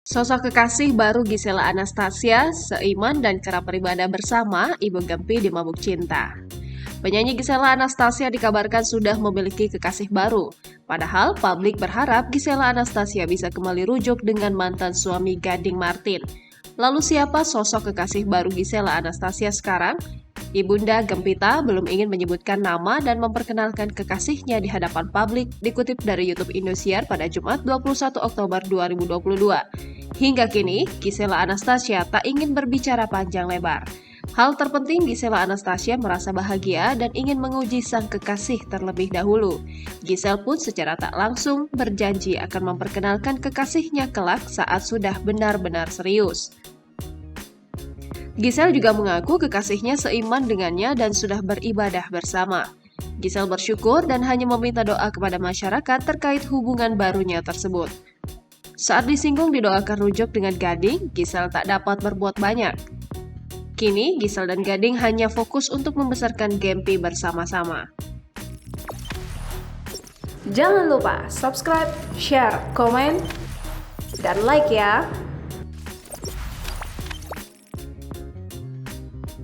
Sosok kekasih baru Gisela Anastasia seiman dan kerap beribadah bersama Ibu Gempi di Mabuk Cinta. Penyanyi Gisela Anastasia dikabarkan sudah memiliki kekasih baru. Padahal publik berharap Gisela Anastasia bisa kembali rujuk dengan mantan suami Gading Martin. Lalu siapa sosok kekasih baru Gisela Anastasia sekarang? Ibunda Gempita belum ingin menyebutkan nama dan memperkenalkan kekasihnya di hadapan publik, dikutip dari YouTube Indosiar pada Jumat 21 Oktober 2022. Hingga kini, Gisela Anastasia tak ingin berbicara panjang lebar. Hal terpenting, Gisela Anastasia merasa bahagia dan ingin menguji sang kekasih terlebih dahulu. Gisel pun secara tak langsung berjanji akan memperkenalkan kekasihnya kelak saat sudah benar-benar serius. Gisel juga mengaku kekasihnya seiman dengannya dan sudah beribadah bersama. Gisel bersyukur dan hanya meminta doa kepada masyarakat terkait hubungan barunya tersebut. Saat disinggung didoakan rujuk dengan Gading, Gisel tak dapat berbuat banyak. Kini, Gisel dan Gading hanya fokus untuk membesarkan Gempi bersama-sama. Jangan lupa subscribe, share, komen, dan like ya!